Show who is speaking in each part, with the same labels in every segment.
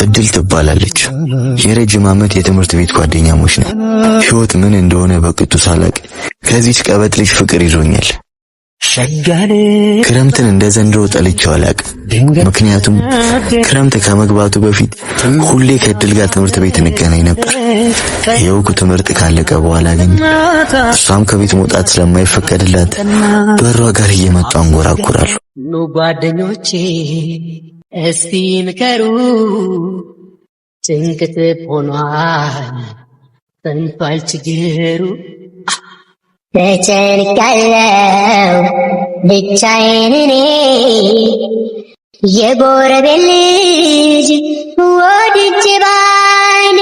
Speaker 1: እድል ትባላለች። የረጅም ዓመት የትምህርት ቤት ጓደኛሞች ነን። ህይወት ምን እንደሆነ በቅጡ ሳላቅ ከዚች ቀበጥ ልጅ ፍቅር ይዞኛል። ክረምትን እንደ ዘንድሮ ጠልቼው አላቅም። ምክንያቱም ክረምት ከመግባቱ በፊት ሁሌ ከእድል ጋር ትምህርት ቤት እንገናኝ ነበር። የውቁ ትምህርት ካለቀ በኋላ ግን እሷም ከቤት መውጣት ስለማይፈቀድላት በሯ ጋር እየመጡ አንጎራጉራሉ።
Speaker 2: ጓደኞቼ እስቲ ምከሩ፣ ጭንቅት ሆኗል ጠንቷል ችግሩ። ተጨንቃለው ብቻዬን እኔ የጎረቤት ልጅ ወድጄ ባይኔ።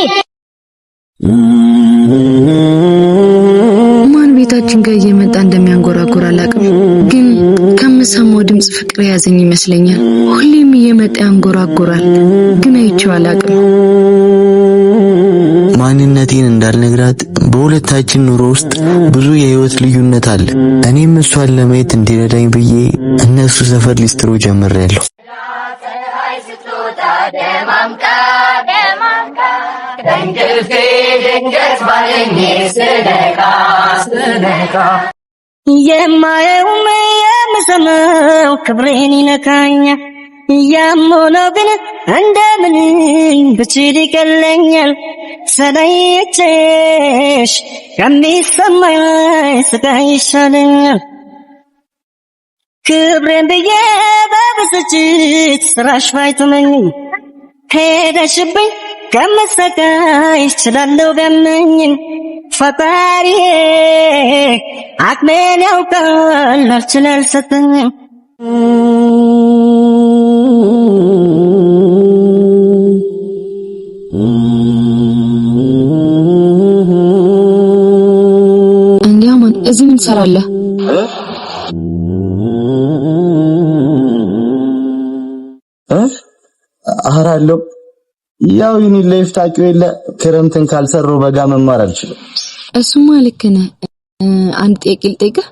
Speaker 3: ማን ቤታችን ጋር እየመጣ እንደሚያንጎራጉር አላውቅም፣ ግን ከምሰማው ድምጽ ፍቅር ያዘኝ ይመስለኛል። ሁሌም እየመጣ ያንጎራጉራል፣ ግን አይቼው አላውቅም።
Speaker 1: ማንነቴን እንዳልነግራት በሁለታችን ኑሮ ውስጥ ብዙ የህይወት ልዩነት አለ። እኔም እሷን ለማየት እንዲረዳኝ ብዬ እነሱ ሰፈር ሊስትሮ ጀምሬያለሁ።
Speaker 2: የማየውም የምሰማው ክብሬን ይነካኛል። ያምሆነው ግን እንደምን ብችል ይቀለኛል። ስለይቼሽ ከሚሰማኝ ስቃይ ይሻለኛል። ክብሬን ብዬ በብስጭት ስራሽ ባይተመኝም ሄደሽብኝ ከምሰቃይ እችላለሁ ቢያመኝም ፈጣሪዬ አቅሜን ያውቃል አልችል አልሰጠኝም።
Speaker 3: እንዲያማን እዚህ ምን ትሰራለህ?
Speaker 4: አራለው ያው ይሄን ላይፍ ታውቂው የለ ክረምትን ካልሰሩ በጋ መማር አልችልም።
Speaker 3: እሱማ ልክ ነህ። አንድ ጥያቄ ልጠይቅህ።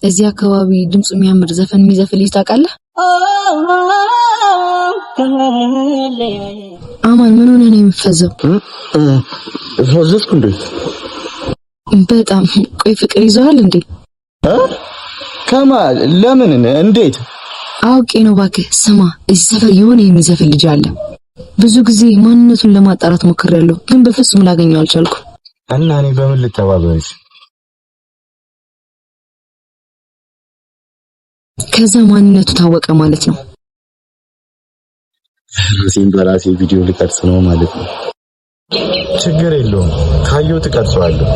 Speaker 3: እዚህ አካባቢ ድምፁ የሚያምር ዘፈን የሚዘፍን ልጅ ታውቃለህ? አማን ምን ሆነህ ነው የምትፈዘው?
Speaker 4: ፈዘዝኩ እንዴ?
Speaker 3: በጣም ቆይ ፍቅር ይዘዋል እንዴ?
Speaker 4: ከማል ለምን እንዴት?
Speaker 3: አውቄ ነው እባክህ። ስማ እዚህ ሰፈር የሆነ የሚዘፍን ልጅ አለ። ብዙ ጊዜ ማንነቱን ለማጣራት ሞክሬያለሁ፣ ግን በፍጹም ላገኘው አልቻልኩም።
Speaker 4: እና እኔ በምን ልተባበርሽ?
Speaker 3: ከዛ ማንነቱ ታወቀ ማለት ነው።
Speaker 4: ራሴን በራሴ ቪዲዮ ልቀርጽ ነው ማለት ነው። ችግር የለውም ካየሁት እቀርጸዋለሁ።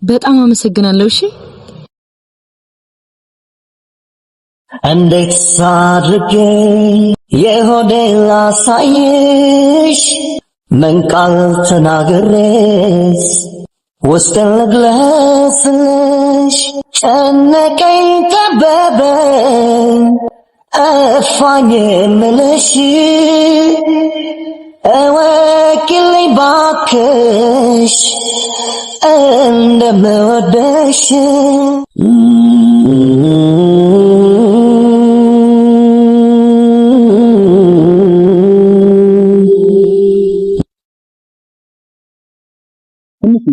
Speaker 3: በጣም አመሰግናለሁ። እሺ
Speaker 2: እንዴት ሳድርጌ የሆዴ ላሳይሽ፣ ምን ቃል ተናግሬስ ውስጥን ልግለጽልሽ? ጨነቀኝ ጠበበኝ እፋኝ የምልሽ እወቂልኝ ባክሽ እንደምወደሽ።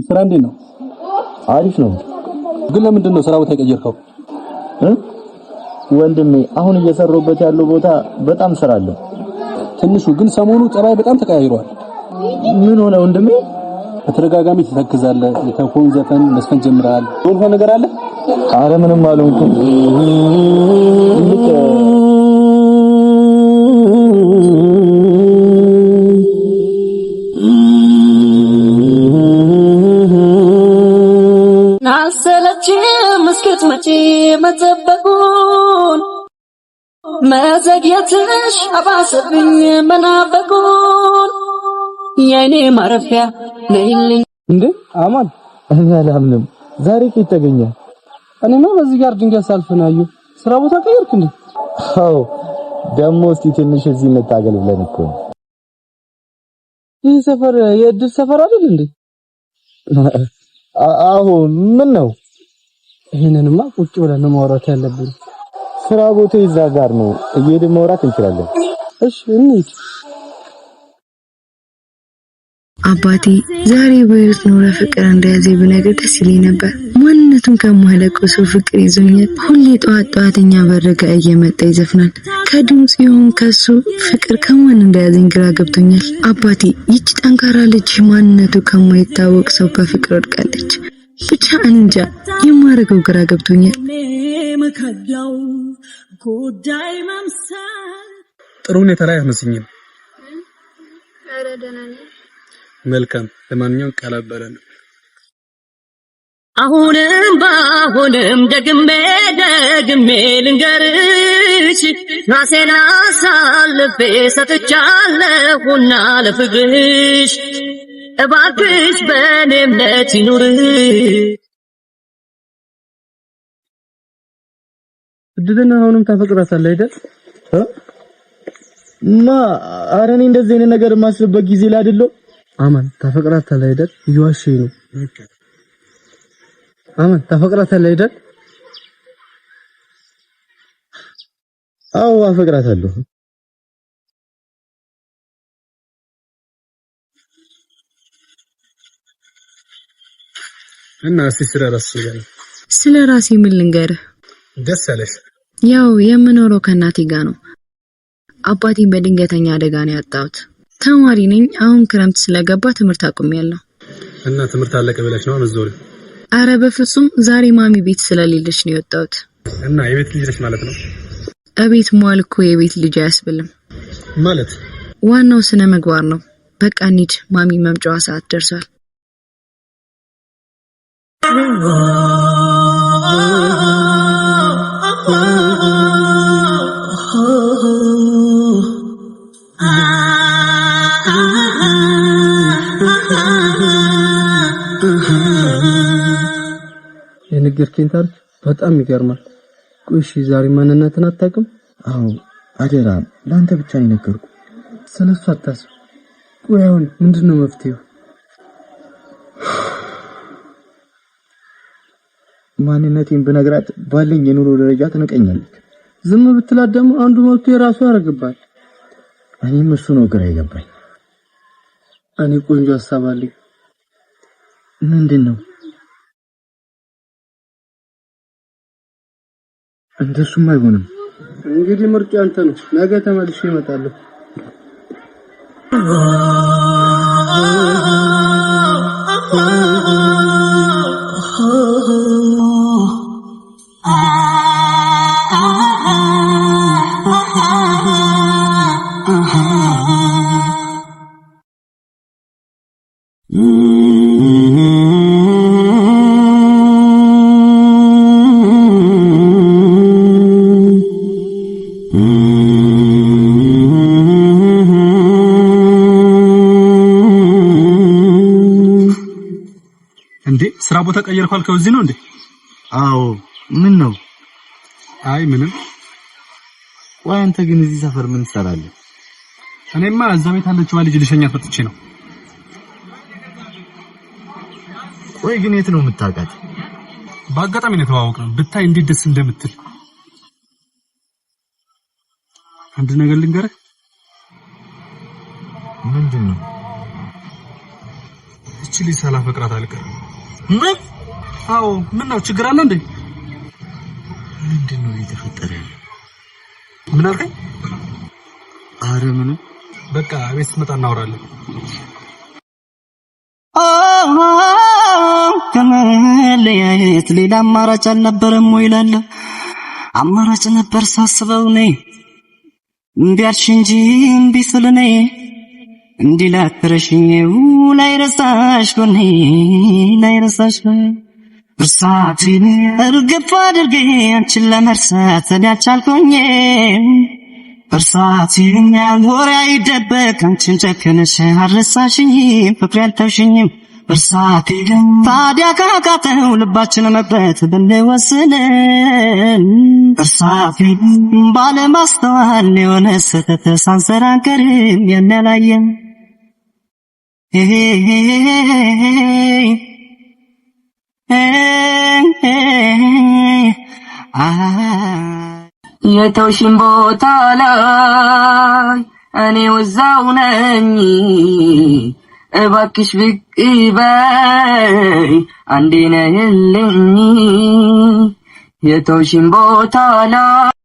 Speaker 5: ስራ እንዴት ነው?
Speaker 4: አሪፍ ነው።
Speaker 5: ግን ለምንድን ነው ስራ ቦታ የቀየርከው?
Speaker 4: ወንድሜ አሁን እየሰራሁበት ያለው ቦታ በጣም ስራ አለው።
Speaker 5: ትንሹ ግን ሰሞኑ ጸባይ በጣም ተቀያይሯል።
Speaker 4: ምን ሆነ ወንድሜ?
Speaker 5: በተደጋጋሚ ትተክዛለህ፣ የከፎን ዘፈን መስፈን ጀምረሃል። ሆነ ነገር አለ?
Speaker 4: አረ ምንም አልሆንኩም።
Speaker 2: ናሰለችም እስክትመጪ መጠበቁን መዘግየትሽ አባሰብኝ መናፈቁን። የኔ ማረፊያ ነይልኝ።
Speaker 5: እንዴ አማን፣
Speaker 4: እኔ አላምንም። ዛሬ ከየት ተገኘ?
Speaker 5: እኔማ በዚህ ጋር ድንገት ሳልፍ ነው ያየሁ። ስራ ቦታ ቀየርክ እንዴ?
Speaker 4: አዎ ደግሞ እስቲ ትንሽ እዚህ እንታገል ብለን እኮ።
Speaker 5: ይህ ሰፈር የእድል ሰፈር አይደል እንዴ?
Speaker 4: አዎ ምን ነው?
Speaker 5: ይሄንንማ ቁጭ ብለን ማውራት ያለብን።
Speaker 4: ስራ ቦታ ይዛ ጋር ነው እየሄድን ማውራት እንችላለን።
Speaker 5: እሺ እንሂድ።
Speaker 3: አባቴ ዛሬ በህይወት ኖረ ፍቅር እንደያዘኝ ብነግር ደስ ይለኝ ነበር። ማንነቱን ከማለቀው ሰው ፍቅር ይዞኛል። ሁሌ ጠዋት እኛ በረጋ እየመጣ ይዘፍናል። ከድምጽ ይሁን ከሱ ፍቅር ከማን እንደያዘኝ ግራ ገብቶኛል። አባቴ ይቺ ጠንካራ ልጅ ማንነቱ ከማይታወቅ ሰው በፍቅር ወድቃለች። ብቻ እንጃ የማረገው ግራ ገብቶኛል።
Speaker 5: ጥሩ ሁኔታ ላይ አትመስኝም።
Speaker 3: ኧረ ደህና ነኝ።
Speaker 5: መልካም። ለማንኛውም ቀላበለን
Speaker 2: አሁንም ደግሜ ልንገርሽ ራሴን አሳልፌ ሰጥቻለሁና ለፍቅርሽ እባክሽ በኔ እምነት ይኑርሽ።
Speaker 5: እድልና አሁንም ታፈቅራታለህ አይደል?
Speaker 4: ኧረ እኔ እንደዚህ አይነት ነገር የማስብበት ጊዜ ላይ አይደለም።
Speaker 5: አማን ታፈቅራታለህ አይደል? እየዋሸኝ ነው። አማን ታፈቅራታለህ አይደል?
Speaker 4: አዎ አፈቅራታለሁ።
Speaker 5: እና ስለ
Speaker 3: ራሴ ምን ልንገርህ?
Speaker 5: ደስ ያለሽ?
Speaker 3: ያው የምኖረው ከእናቴ ጋር ነው። አባቴን በድንገተኛ አደጋ ነው ያጣሁት። ተማሪ ነኝ። አሁን ክረምት ስለገባ ትምህርት አቁሜያለሁ።
Speaker 5: እና ትምህርት አለቀ ብለሽ ነው መዞር?
Speaker 3: አረ በፍጹም ዛሬ ማሚ ቤት ስለሌለች ነው የወጣሁት።
Speaker 5: እና የቤት ልጅ ነሽ ማለት ነው?
Speaker 3: እቤት መዋል እኮ የቤት ልጅ አያስብልም።
Speaker 5: ማለት
Speaker 3: ዋናው ስነ ምግባር ነው። በቃ እንሂድ፣ ማሚ መምጫዋ ሰዓት ደርሷል።
Speaker 5: የነገርከኝ ታሪክ በጣም ይገርማል። ቆይ እሺ ዛሬ ማንነትን አታውቅም?
Speaker 4: አዎ አደራ፣ ለአንተ ብቻ ነው የነገርኩ።
Speaker 5: ስለሱ አታስብ። ቆይ አሁን ምንድነው መፍትሄው?
Speaker 4: ማንነቴን ብነግራት ባለኝ የኑሮ ደረጃ ትንቀኛለች።
Speaker 5: ዝም ብትላት ደግሞ አንዱ መጥቶ የራሱ ያደርግባል።
Speaker 4: እኔም እሱ ነው ግራ ይገባኝ።
Speaker 5: እኔ ቆንጆ ሐሳብ አለኝ።
Speaker 4: ምንድነው? እንደሱም አይሆንም።
Speaker 5: እንግዲህ ምርጫ አንተ ነው። ነገ ተመልሼ እመጣለሁ። ስራ ቦታ ቀየርኩ አልከው እዚህ ነው እንዴ?
Speaker 4: አዎ። ምን ነው?
Speaker 5: አይ ምንም።
Speaker 4: ወይ አንተ ግን እዚህ ሰፈር ምን ትሰራለህ?
Speaker 5: እኔማ እዛ ቤት አለችው ልጅ ልሸኛት ፈጥቼ ነው።
Speaker 4: ወይ ግን የት ነው የምታውቃት?
Speaker 5: በአጋጣሚ ነው የተዋወቅነው። ብታይ እንዴት ደስ እንደምትል። አንድ ነገር ልንገርህ።
Speaker 4: ምንድነው?
Speaker 5: እቺ ልጅ ሳላፈቅራት አልቀርም።
Speaker 4: ምን?
Speaker 5: አዎ። ምን ነው ችግር አለ እንዴ?
Speaker 4: ምንድነው የተፈጠረ?
Speaker 5: ምን አልከኝ?
Speaker 4: አረ ምንም።
Speaker 5: በቃ ቤት ስትመጣ እናወራለን።
Speaker 2: ከመለያየት ሌላ አማራጭ አልነበረም ወይ እላለሁ። አማራጭ ነበር ሳስበው ነኝ እምቢ አልሽ እንጂ እምቢ ስል ነኝ እንዲህ ላትረሽኝው ላይረሳሽ ጎኔ ላይረሳሽ እርሳቴን እርግፍ አድርጌ አንቺን ለመርሳት እኔ አልቻልኩኝ። እርሳቴን ወሬ አይደበቅ አንቺን ጨክነሽ አልረሳሽኝም ፍቅሬ አልተውሽኝም። እርሳቴን ታዲያ ካቃተው ልባችን መበት ብንወስን እርሳቴን ባለማስተዋል የሆነ ስህተት ሳንሰራ አንቀርም የሚያላየን የተውሽን ቦታ ላይ እኔው እዛው ነኝ እባክሽ ብቅ በይ አንዴ ነይልኝ የተውሽን ቦታ ላይ